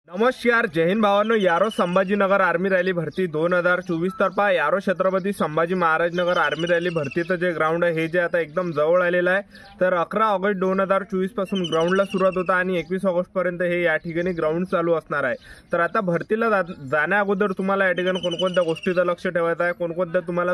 नमस्कार, जय हिंद भावांनो. यारो संभाजीनगर आर्मी रॅली भरती 2024 तर्फा यारो छत्रपती संभाजी महाराजनगर आर्मी रॅली भरतीचं जे ग्राउंड आहे हे जे आता एकदम जवळ आलेलं आहे. तर 11 ऑगस्ट 2024 पासून ग्राउंडला सुरुवात होता आणि 21 ऑगस्ट पर्यंत हे या ठिकाणी ग्राउंड चालू असणार आहे. तर आता भरतीला जाण्या अगोदर तुम्हाला या ठिकाणी कोणकोणत्या गोष्टीचं लक्ष ठेवायचं आहे, कोणकोणत्या तुम्हाला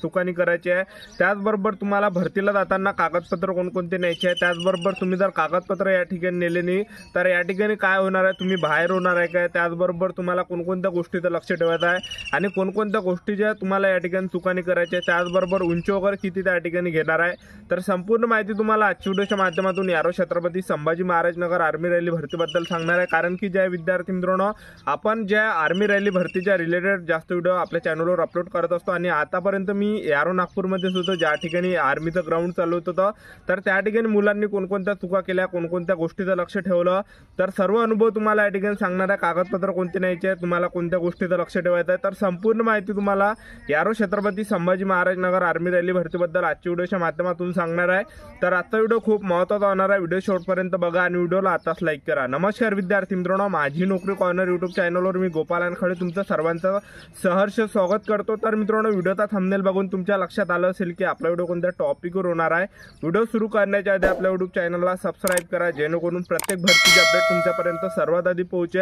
चुकानी करायची आहे, त्याचबरोबर तुम्हाला भरतीला जाताना कागदपत्र कोणकोणते न्यायचे आहे, त्याचबरोबर तुम्ही जर कागदपत्र या ठिकाणी नेले नाही तर या ठिकाणी काय होणार आहे, तुम्ही बाहेर होणार आहे काय, त्याचबरोबर तुम्हाला कोणकोणत्या गोष्टीचं लक्ष ठेवायचं आहे आणि कोणकोणत्या गोष्टी ज्या तुम्हाला या ठिकाणी चुकानी करायच्या, त्याचबरोबर उंची वगैरे किती त्या ठिकाणी घेणार आहे. तर संपूर्ण माहिती तुम्हाला आजच्या व्हिडिओच्या माध्यमातून यारो छत्रपती संभाजी महाराजनगर आर्मी रॅली भरतीबद्दल सांगणार आहे. कारण की ज्या विद्यार्थी मित्रांनो आपण ज्या आर्मी रॅली भरतीच्या रिलेटेड जास्त व्हिडिओ आपल्या चॅनलवर अपलोड करत असतो आणि आतापर्यंत मी यारो नागपूरमध्ये सुद्धा ज्या ठिकाणी आर्मीचं ग्राउंड चालू होतं तर त्या ठिकाणी मुलांनी कोणकोणत्या चुका केल्या, कोणकोणत्या गोष्टीचं लक्ष ठेवलं, तर सर्व अनुभव तुम्हाला या ठिकाणी सांगणार आहे. कागदपत्र कोणते न्यायचे, तुम्हाला कोणत्या गोष्टीचं लक्ष ठेवायचं आहे, तर संपूर्ण माहिती तुम्हाला यारो छत्रपती संभाजी महाराजनगर आर्मी रॅली भरतीबद्दल आजच्या व्हिडिओच्या माध्यमातून सांगणार आहे. तर आजचा व्हिडिओ खूप महत्त्वाचा होणार आहे. व्हिडिओ शेवटपर्यंत बघा आणि व्हिडिओला आताच लाईक करा. नमस्कार विद्यार्थी मित्रांनो, माझी नोकरी कॉर्नर यूट्यूब चॅनलवर मी गोपाल अनखळे तुमचं सर्वांचं सहर्ष स्वागत करतो. तर मित्रांनो, व्हिडिओचा थंबनेल बघून तुमच्या लक्षात आलं असेल की आपला व्हिडिओ कोणत्या टॉपिकवर होणार आहे. व्हिडिओ सुरू करण्याच्या आधी आपल्या यूट्यूब चॅनलला सबस्क्राईब करा, जेणेकरून प्रत्येक भरतीची अपडेट तुमच्यापर्यंत सर्वात आधी पोहोचेल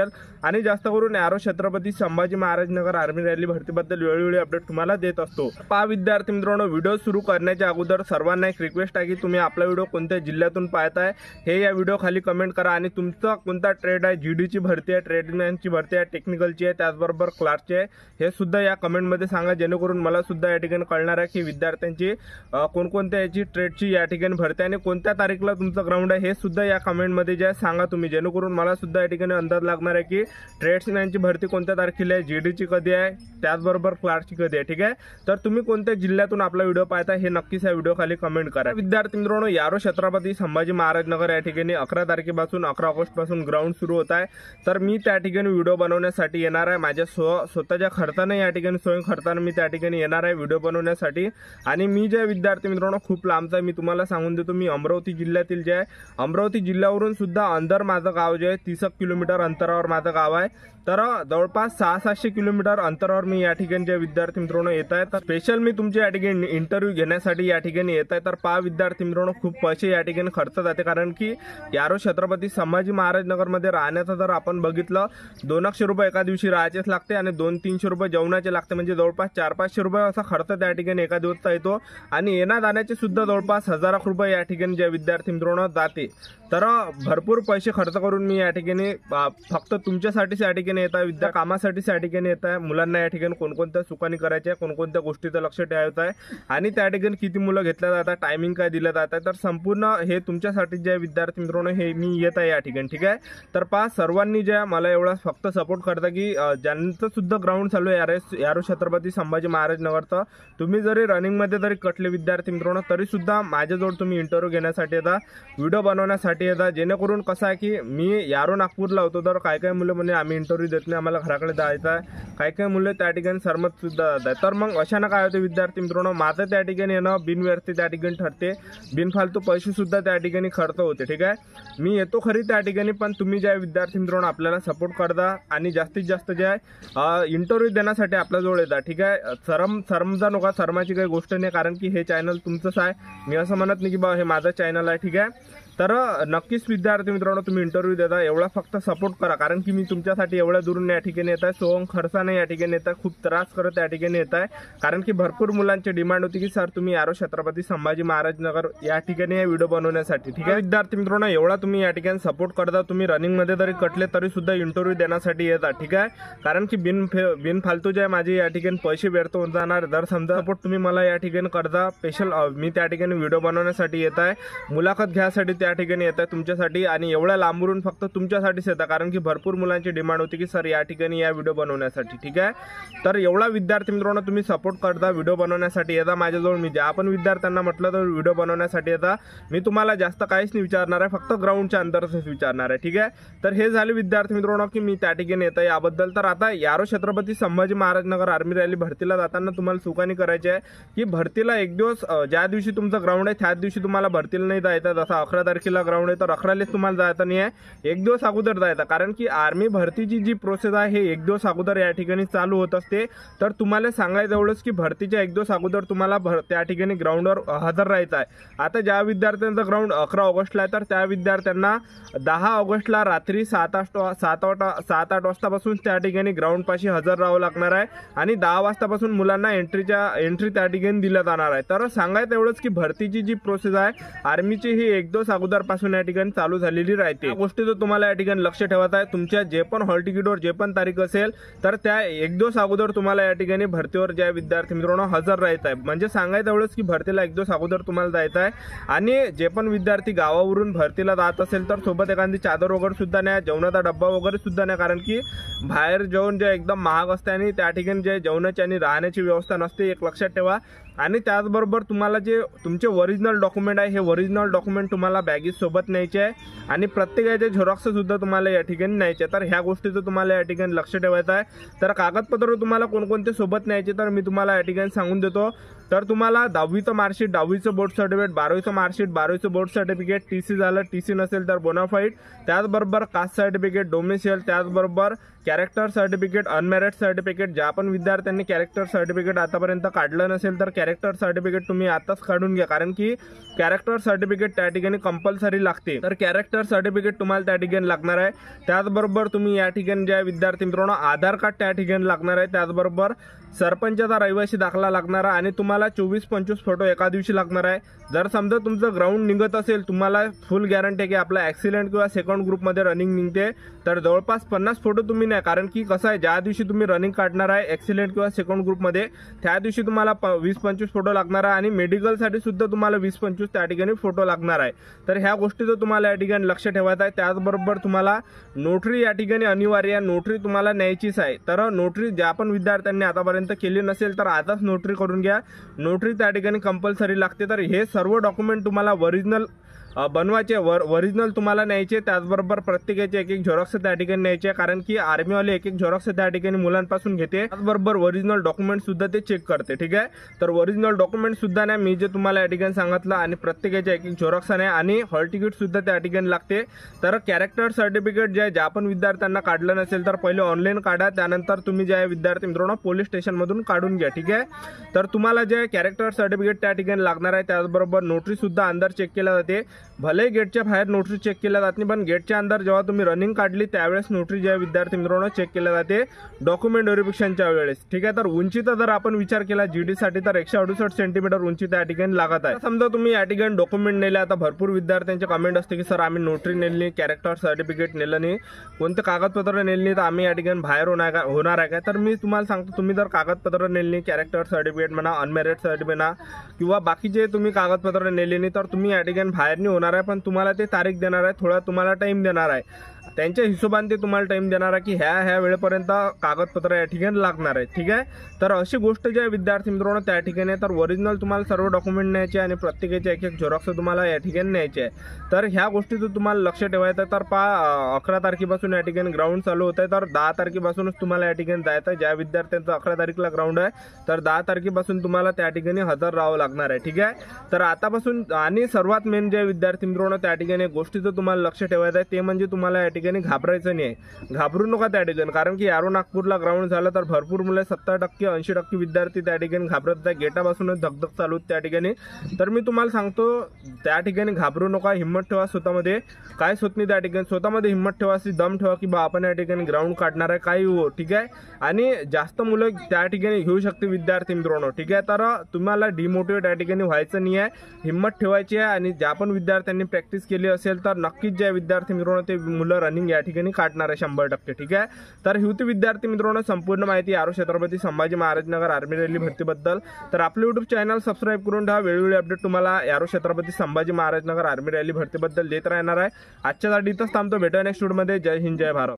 आणि जास्त करून यारो छत्रपती संभाजी महाराजनगर आर्मी रॅली भरतीबद्दल वेळोवेळी अपडेट तुम्हाला देत असतो. पहा विद्यार्थी मित्रांनो, व्हिडिओ सुरू करण्याच्या अगोदर सर्वांना एक रिक्वेस्ट आहे की तुम्ही आपला व्हिडिओ कोणत्या जिल्ह्यातून पाहताय हे या व्हिडिओ खाली कमेंट करा आणि तुमचा कोणता ट्रेड आहे, जीडीची भरती आहे, ट्रेडमॅनची भरती आहे, टेक्निकलची आहे, त्याचबरोबर क्लार्कची आहे, हे सुद्धा या कमेंटमध्ये सांगा, जेणेकरून मला सुद्धा या ठिकाणी कळणार आहे की विद्यार्थ्यांची कोणकोणत्या याची ट्रेडची या ठिकाणी भरती आणि कोणत्या तारीखला तुमचं ग्राउंड आहे हे सुद्धा या कमेंटमध्ये जे सांगा तुम्ही, जेणेकरून मला सुद्धा या ठिकाणी अंदाज लागणार आहे की ट्रेड्समॅनची भरती कोणत्या तारखेला आहे, जीडीची कधी आहे, त्याचबरोबर क्लार्कची कधी आहे. ठीक आहे, तर तुम्ही कोणत्या जिल्ह्यातून आपला व्हिडिओ पाहता हे नक्कीच या व्हिडिओ खाली कमेंट करा. विद्यार्थी मित्रांनो, यारो छत्रपती संभाजी महाराजनगर या ठिकाणी 11 तारखेपासून 11 ऑगस्ट पासून ग्राउंड सुरू होत आहे. तर मी त्या ठिकाणी व्हिडिओ बनवण्यासाठी येणार आहे. माझ्या स्वतःच्या खर्चाने या ठिकाणी स्वयं खर्चाने मी त्या ठिकाणी येणार आहे व्हिडिओ बनवण्यासाठी. आणि मी जे विद्यार्थी मित्रांनो खूप लांबचा आहे, मी तुम्हाला सांगून देतो, मी अमरावती जिल्ह्यातील जे आहे, अमरावती जिल्ह्यावरून सुद्धा अंदर माझं गाव जे आहे 30 किलोमीटर अंतरावर माझं गाव आहे. तर जवळपास 600-700 किलोमीटर अंतरावर मी या ठिकाणी जे विद्यार्थी मित्रांनो येत आहे, तर स्पेशल मी तुमच्या या ठिकाणी इंटरव्ह्यू घेण्यासाठी या ठिकाणी येत आहे. तर पहा विद्यार्थी मित्रांनो, खूप पैसे या ठिकाणी खर्च जाते, कारण की यारो छत्रपती संभाजी महाराजनगरमध्ये राहण्याचं जर आपण बघितलं 200 रुपये एका दिवशी राहायचेच लागते आणि 200-300 रुपये जेवणाचे लागते, म्हणजे जवळपास 400-500 रुपये असा खर्च त्या ठिकाणी एका दिवसाचा येतो आणि येण्या जाण्याचे सुद्धा जवळपास 1000 रुपये या ठिकाणी जे विद्यार्थी मित्रांनो जाते. तर भरपूर पैसे खर्च करून मी या ठिकाणी फक्त तुमच्यासाठीच या ठिकाणी येत आहे, विद्या कामासाठीच या ठिकाणी येत आहे. मुलांना या ठिकाणी कोणकोणत्या चुकानी करायच्या आहे, कोणकोणत्या गोष्टीचं लक्ष ठेवायचं आहे आणि त्या ठिकाणी किती मुलं घेतल्या जातात, टायमिंग काय दिलं जात आहे, तर संपूर्ण हे तुमच्यासाठी जे विद्यार्थी मित्रांनो हे मी येत आहे या ठिकाणी. ठीक आहे, तर पहा सर्वांनी ज्या मला एवढा फक्त सपोर्ट करता की ज्यांचं सुद्धा ग्राउंड चालू आहे यारो छत्रपती संभाजी महाराजनगरचं, तुम्ही जरी रनिंगमध्ये जरी कटले विद्यार्थी मित्रांनो तरी सुद्धा माझ्याजवळ तुम्ही इंटरव्ह्यू घेण्यासाठी येता, व्हिडिओ बनवण्यासाठी येतात, जेणेकरून कसं आहे की मी यारो नागपूरला होतो तर काय काय मुलं म्हणजे आम्ही इंटरव्ह्यू देत नाही, आम्हाला घराकडे जायचं आहे, काय काय मुलं त्या ठिकाणी सरमत सुद्धा जातात. तर मग अशानं काय होते विद्यार्थी मित्रांनो, माझं त्या ठिकाणी येणं बिनव्यर्थ त्या ठिकाणी ठरते, बिनफालतू पैसे सुद्धा त्या ठिकाणी खर्च होते. ठीक आहे, मी येतो खरी त्या ठिकाणी, पण तुम्ही ज्या विद्यार्थी मित्रांनो आपल्याला सपोर्ट करता आणि जास्तीत जास्त जे आहे इंटरव्ह्यू देण्यासाठी आपल्याजवळ येतात. ठीक आहे, शरमजा नका, शरमाची काही गोष्ट नाही, कारण की हे चॅनल तुमचंच आहे, मी असं म्हणत नाही की बा हे माझं चॅनल आहे. ठीक आहे, तर नक्कीच विद्यार्थी मित्रांनो तुम्ही इंटरव्ह्यू देता, एवढा फक्त सपोर्ट करा, कारण की मी तुमच्यासाठी एवढ्या दुरून या ठिकाणी येत आहे, सोहम खर्चाने या ठिकाणी येत आहे, खूप त्रास करत या ठिकाणी येत आहे, कारण की भरपूर मुलांची डिमांड होती की सर तुम्ही यारो छत्रपती संभाजी महाराजनगर या ठिकाणी हे व्हिडिओ बनवण्यासाठी. ठीक आहे विद्यार्थी मित्रांनो, एवढा तुम्ही या ठिकाणी सपोर्ट करता, तुम्ही रनिंगमध्ये जरी कटले तरी सुद्धा इंटरव्ह्यू देण्यासाठी येतात. ठीक आहे, कारण की बिनफालतू जे माझे या ठिकाणी पैसे व्यर्थ होऊन जाणार. जर समजा सपोर्ट तुम्ही मला या ठिकाणी करता, स्पेशल मी त्या ठिकाणी व्हिडिओ बनवण्यासाठी येत आहे, मुलाखत घ्यायसाठी त्या ठिकाणी येत आहे तुमच्यासाठी आणि एवढ्या लांबून फक्त तुमच्यासाठीच येतात, कारण की भरपूर मुलांची डिमांड होती की सर या ठिकाणी या व्हिडिओ बनवण्यासाठी. ठीक आहे, तर एवढा विद्यार्थी मित्रांनो तुम्ही सपोर्ट करता, व्हिडिओ बनवण्यासाठी येता माझ्याजवळ. मी ज्या पण विद्यार्थ्यांना म्हटलं तर व्हिडिओ बनवण्यासाठी येता, मी तुम्हाला जास्त काहीच नाही विचारणार आहे, फक्त ग्राउंडच्या अंतर्गतच विचारणार आहे. ठीक आहे, तर हे झाले विद्यार्थी मित्रांनो की मी त्या ठिकाणी येतं याबद्दल. तर आता यारो छत्रपती संभाजी महाराजनगर आर्मी रॅली भरतीला जाताना तुम्हाला चुकानी करायची आहे की भरतीला एक दिवस ज्या दिवशी तुमचं ग्राउंड आहे त्याच दिवशी तुम्हाला भरतीला नाही जायचं. जसं 11 तारखेला ग्राउंड आहे, तर 11लाच तुम्हाला जायचं नाही आहे, एक दिवस अगोदर जायचं. कारण की आर्मी भरतीची जी प्रोसेस आहे हे एक दिवस अगोदर या ठिकाणी चालू होत असते. तर तुम्हाला सांगायचं एवढंच की भरतीच्या एक दिवस अगोदर तुम्हाला त्या ठिकाणी ग्राउंडवर हजर राहायचं आहे. आता ज्या विद्यार्थ्यांचं ग्राउंड 11 ऑगस्टला आहे, तर त्या विद्यार्थ्यांना 10 ऑगस्टला रात्री 7-8 वाजतापासून त्या ठिकाणी ग्राउंड पाशी हजर राहावं लागणार आहे आणि 10 वाजतापासून मुलांना एंट्री त्या ठिकाणी दिल्या जाणार आहे. तर सांगायचं एवढंच की भरतीची जी प्रोसेस आहे आर्मीची ही एक दिवस अगोदरपासून या ठिकाणी चालू झालेली राहते. या गोष्टीचं तुम्हाला या ठिकाणी लक्ष ठेवायचं आहे. तुमच्या जे पण हॉल तिकीटवर जे पण तारीख असेल तर त्या एक दिवस अगोदर तुम्हाला या ठिकाणी भरतीवर ज्या विद्यार्थी मित्रांनो हजर राहायचं आहे. म्हणजे सांगायचं एवढंच की भरतीला एक दिवस अगोदर तुम्हाला जायचं आहे. आणि जे पण विद्यार्थी गावावरून भरतीला जात असेल तर सोबत एखादी चादर वगैरे सुद्धा न्या, जेवणाचा डब्बा वगैरे सुद्धा न्या. कारण की बाहेर जेवण जे एकदम महाग असते आणि त्या ठिकाणी जे जेवणाची आणि राहण्याची व्यवस्था नसते, एक लक्षात ठेवा. आणि त्याचबरोबर तुम्हाला जे तुमचे ओरिजिनल डॉक्युमेंट आहे हे ओरिजिनल डॉक्युमेंट तुम्हाला बॅगेत सोबत न्यायचे आहे आणि प्रत्येकाचे झेरॉक्स सुद्धा तुम्हाला या ठिकाणी न्यायचे. तर ह्या गोष्टीचं तुम्हाला या ठिकाणी लक्ष ठेवायचं आहे. तर कागदपत्र तुम्हाला कोणकोणते सोबत न्यायचे तर मी तुम्हाला या ठिकाणी सांगून देतो. तर तुम्हाला 10वीचं मार्कशीट, 10वीचं बोर्ड सर्टिफिकेट, 12वीचं मार्कशीट, 12वीचं बोर्ड सर्टिफिकेट, टीसी झालं, टीसी नसेल तर बोनाफाईड, त्याचबरोबर कास्ट सर्टिफिकेट, डोमिसाईल, त्याचबरोबर कॅरेक्टर सर्टिफिकेट, अनमॅरिड सर्टिफिकेट. ज्या पण विद्यार्थ्यांनी कॅरेक्टर सर्टिफिकेट आतापर्यंत काढलं नसेल तर कॅरेक्टर सर्टिफिकेट तुम्ही आताच काढून घ्या. कारण की कॅरेक्टर सर्टिफिकेट त्या ठिकाणी कंपल्सरी लागते. तर कॅरेक्टर सर्टिफिकेट तुम्हाला त्या ठिकाणी लागणार आहे. त्याचबरोबर तुम्ही या ठिकाणी ज्या विद्यार्थी मित्रांनो आधार कार्ड त्या ठिकाणी लागणार आहे. त्याचबरोबर सरपंचाचा रहिवासी दाखला लागणार आहे आणि तुम्हाला 24-25 फोटो एका दिवशी लागणार आहे. जर समजा तुमचं ग्राउंड निघत असेल, तुम्हाला फुल गॅरंटी आहे की आपला ॲक्सिडेंट किंवा सेकंड ग्रुपमध्ये रनिंग निघते, तर जवळपास 50 फोटो तुम्ही नाही. कारण की कसं आहे, ज्या दिवशी तुम्ही रनिंग काढणार आहे ॲक्सिडेंट किंवा सेकंड ग्रुपमध्ये त्या दिवशी तुम्हाला 20-25 फोटो लागणार आहे आणि मेडिकलसाठी सुद्धा तुम्हाला 20-25 त्या ठिकाणी फोटो लागणार आहे. तर ह्या गोष्टीचं तुम्हाला या ठिकाणी लक्ष ठेवायचं आहे. त्याचबरोबर तुम्हाला नोटरी या ठिकाणी अनिवार्य आहे, नोटरी तुम्हाला न्यायचीच आहे. तर नोटरी ज्या पण विद्यार्थ्यांनी आतापर्यंत केली नसेल तर आताच नोटरी करून घ्या. नोटरी त्या ठिकाणी कंपल्सरी लागते. तर हे सर्व डॉक्युमेंट तुम्हाला ओरिजिनल बनवायचे, ओरिजिनल तुम्हाला न्यायचे. त्याचबरोबर प्रत्येकाचे एक झेरॉक्स त्या ठिकाणी न्यायचे, कारण की आर्मीवाले एक झेरॉक्स त्या ठिकाणी मुलांपासून घेते. त्याचबरोबर ओरिजिनल डॉक्युमेंट सुद्धा ते चेक करते. ठीक आहे, तर ओरिजिनल डॉक्युमेंट सुद्धा नाही, मी जे तुम्हाला या ठिकाणी सांगितलं, आणि प्रत्येकाचे एक झेरॉक्स नाही आणि हॉल तिकीट सुद्धा त्या ठिकाणी लागते. तर कॅरेक्टर सर्टिफिकेट ज्या पण विद्यार्थ्यांना काढलं नसेल तर पहिले ऑनलाईन काढा, त्यानंतर तुम्ही ज्या विद्यार्थी मित्रांनो पोलीस स्टेशनमधून काढून घ्या. ठीक आहे, तर तुम्हाला जे कॅरेक्टर सर्टिफिकेट त्या ठिकाणी लागणार आहे. त्याचबरोबर नोटरी सुद्धा अंदर चेक केल्या जाते. भले गेटच्या बाहेर नोटरी चेक केल्या जात नाही, पण गेटच्या अंदर जेव्हा तुम्ही रनिंग काढली त्यावेळेस नोटरी ज्या विद्यार्थी मित्रांनो चेक केल्या जाते डॉक्युमेंट व्हेरिफिकेशनच्या वेळेस. ठीक आहे, तर उंचीचा जर आपण विचार केला जीडी साठी तर 168 सेंटीमीटर उंची त्या ठिकाणी लागत आहे. समजा तुम्ही या ठिकाणी डॉक्युमेंट नेले, आता भरपूर विद्यार्थ्यांचे कमेंट असते की सर आम्ही नोटरी नेली, कॅरेक्टर सर्टिफिकेट नेलं नाही, कोणते कागदपत्र नेले नाही, तर आम्ही या ठिकाणी बाहेर होणार आहे का? तर मी तुम्हाला सांगतो, तुम्ही जर कागदपत्र नेले नाही, कॅरेक्टर सर्टिफिकेट म्हणा, अनमॅरिड सर्टिफिकेट म्हणा किंवा बाकीचे तुम्ही कागदपत्र नेले नाही, तर तुम्ही या ठिकाणी बाहेर नाही होणार आहे. पण तुम्हाला ते तारीख देणार आहे, थोडा तुम्हाला टाइम देणार आहे, त्यांच्या हिशोबाने ते तुम्हाला टाइम देणार आहे की ह्या वेळेपर्यंत कागदपत्र या ठिकाणी लागणार आहे. ठीक आहे, तर अशी गोष्ट ज्या विद्यार्थी मित्रांनो त्या ठिकाणी आहे, तर ओरिजिनल तुम्हाला सर्व डॉक्युमेंट न्यायचे आणि प्रत्येकाचे एक झेरॉक्स तुम्हाला या ठिकाणी न्यायचे आहे. तर ह्या गोष्टीचं तुम्हाला लक्ष ठेवायचं. तर 11 तारखेपासून या ठिकाणी ग्राउंड चालू होत आहे, तर 10 तारखेपासूनच तुम्हाला या ठिकाणी जायचं आहे. ज्या विद्यार्थ्यांचं 11 तारखेला ग्राउंड आहे तर 10 तारखेपासून तुम्हाला त्या ठिकाणी हजर राहावं लागणार आहे. ठीक आहे, तर आतापासून आणि सर्वात मेन जे विद्यार्थी मित्रांनो त्या ठिकाणी गोष्टीचं तुम्हाला लक्ष ठेवायचं आहे ते म्हणजे तुम्हाला या ठिकाणी घाबरायचं नाही, घाबरू नका त्या ठिकाणी. कारण की यारो नागपूरला ग्राउंड झालं तर भरपूर मुलं 70% 80% विद्यार्थी त्या ठिकाणी घाबरत आहे, गेटापासूनच धगधग चालू त्या ठिकाणी. तर मी तुम्हाला सांगतो त्या ठिकाणी घाबरू नका, हिंमत ठेवा स्वतःमध्ये, काहीच होत नाही त्या ठिकाणी. स्वतःमध्ये हिंमत ठेवा, अशी दम ठेवा की बा आपण या ठिकाणी ग्राउंड काढणार आहे, काही हो. ठीक आहे, आणि जास्त मुलं त्या ठिकाणी घेऊ शकते विद्यार्थी मित्रांनो. ठीक आहे, तर तुम्हाला डिमोटिवेट या ठिकाणी व्हायचं नाही आहे, हिंमत ठेवायची आहे. आणि ज्या पण विद्यार्थ्यांनी प्रॅक्टिस केली असेल तर नक्कीच ज्या विद्यार्थी मित्रांनो ते मुलं रनिंग या ठिकाणी काढणार आहे 100%. ठीक आहे, तर ही होती विद्यार्थी मित्रांनो संपूर्ण माहिती आरो छत्रपती संभाजी महाराजनगर आर्मी रॅली भरतीबद्दल. तर आपलं युट्यूब चॅनल सबस्क्राईब करून ठेवा, वेळोवेळी अपडेट तुम्हाला आरो छत्रपती संभाजी महाराजनगर आर्मी रॅली भरतीबद्दल देत राहणार आहे. आजच्यासाठी इथंच थांबतो, भेटूया नेक्स्ट व्हिडिओमध्ये. जय हिंद, जय भारत.